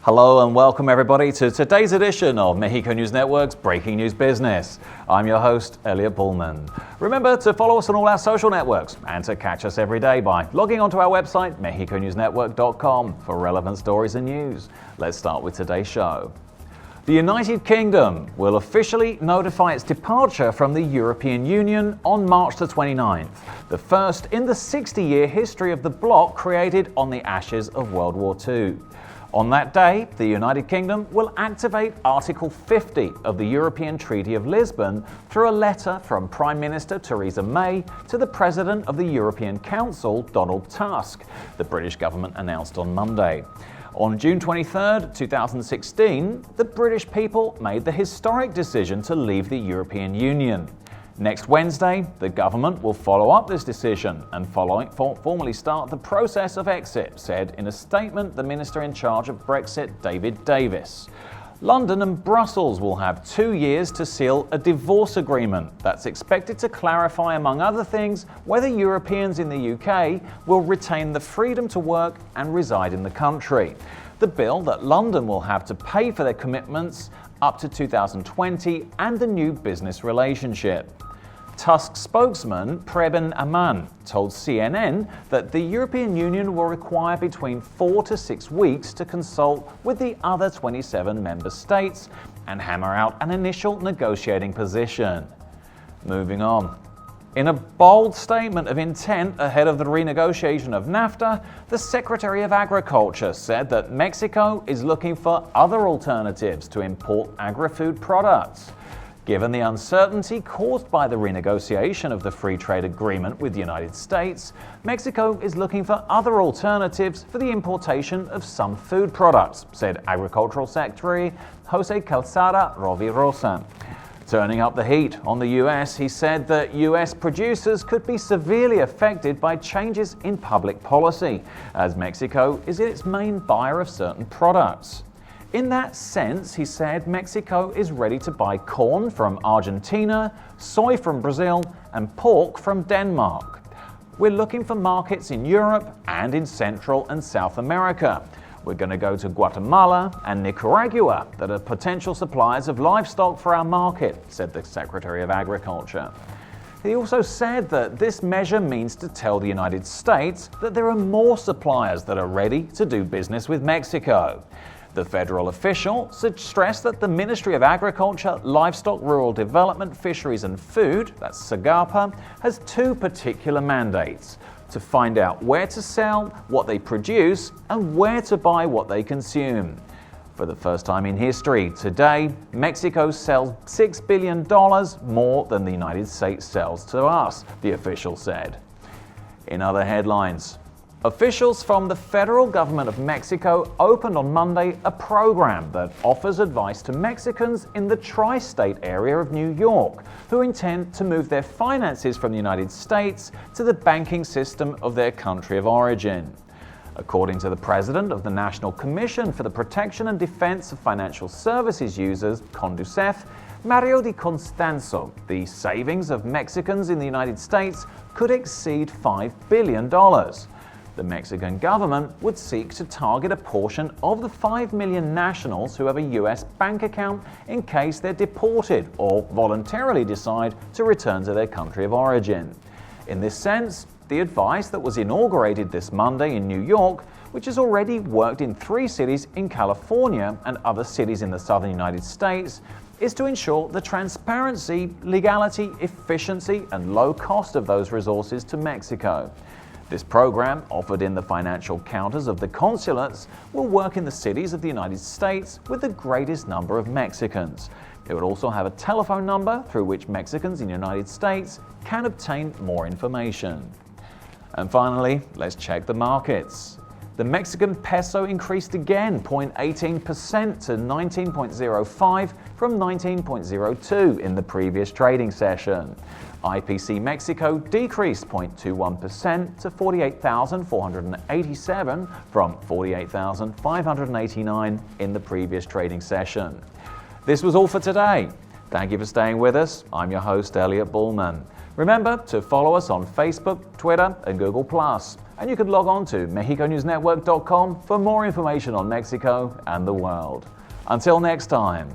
Hello and welcome everybody to today's edition of Mexico News Network's Breaking News Business. I'm your host, Elliot Bullman. Remember to follow us on all our social networks and to catch us every day by logging onto our website, mexiconewsnetwork.com, for relevant stories and news. Let's start with today's show. The United Kingdom will officially notify its departure from the European Union on March the 29th, the first in the 60-year history of the bloc created on the ashes of World War II. On that day, the United Kingdom will activate Article 50 of the European Treaty of Lisbon through a letter from Prime Minister Theresa May to the President of the European Council, Donald Tusk, the British government announced on Monday. On June 23, 2016, the British people made the historic decision to leave the European Union. Next Wednesday, the government will follow up this decision and formally start the process of exit, said in a statement the minister in charge of Brexit, David Davis. London and Brussels will have 2 years to seal a divorce agreement that's expected to clarify, among other things, whether Europeans in the UK will retain the freedom to work and reside in the country. The bill that London will have to pay for their commitments up to 2020 and the new business relationship. Tusk spokesman Preben Aman told CNN that the European Union will require between 4 to 6 weeks to consult with the other 27 member states and hammer out an initial negotiating position. Moving on. In a bold statement of intent ahead of the renegotiation of NAFTA, the Secretary of Agriculture said that Mexico is looking for other alternatives to import agri-food products. Given the uncertainty caused by the renegotiation of the free trade agreement with the United States, Mexico is looking for other alternatives for the importation of some food products, said Agricultural Secretary Jose Calzada Rovirosa. Turning up the heat on the US, he said that US producers could be severely affected by changes in public policy, as Mexico is its main buyer of certain products. In that sense, he said, Mexico is ready to buy corn from Argentina, soy from Brazil, and pork from Denmark. We're looking for markets in Europe and in Central and South America. We're going to go to Guatemala and Nicaragua that are potential suppliers of livestock for our market, said the Secretary of Agriculture. He also said that this measure means to tell the United States that there are more suppliers that are ready to do business with Mexico. The federal official stressed that the Ministry of Agriculture, Livestock, Rural Development, Fisheries and Food, that's SAGAPA, has 2 particular mandates: to find out where to sell what they produce and where to buy what they consume. For the first time in history, today, Mexico sells $6 billion more than the United States sells to us, the official said. In other headlines, officials from the federal government of Mexico opened on Monday a program that offers advice to Mexicans in the tri-state area of New York who intend to move their finances from the United States to the banking system of their country of origin. According to the president of the National Commission for the Protection and Defense of Financial Services Users, CONDUCEF, Mario Di Constanzo, the savings of Mexicans in the United States could exceed $5 billion. The Mexican government would seek to target a portion of the 5 million nationals who have a US bank account in case they're deported or voluntarily decide to return to their country of origin. In this sense, the advice that was inaugurated this Monday in New York, which has already worked in 3 cities in California and other cities in the southern United States, is to ensure the transparency, legality, efficiency, and low cost of those resources to Mexico. This program, offered in the financial counters of the consulates, will work in the cities of the United States with the greatest number of Mexicans. It would also have a telephone number through which Mexicans in the United States can obtain more information. And finally, let's check the markets. The Mexican peso increased again 0.18% to 19.05 from 19.02 in the previous trading session. IPC Mexico decreased 0.21% to 48,487 from 48,589 in the previous trading session. This was all for today. Thank you for staying with us. I'm your host, Elliot Bullman. Remember to follow us on Facebook, Twitter, and Google+. and you can log on to MexicoNewsNetwork.com for more information on Mexico and the world. Until next time.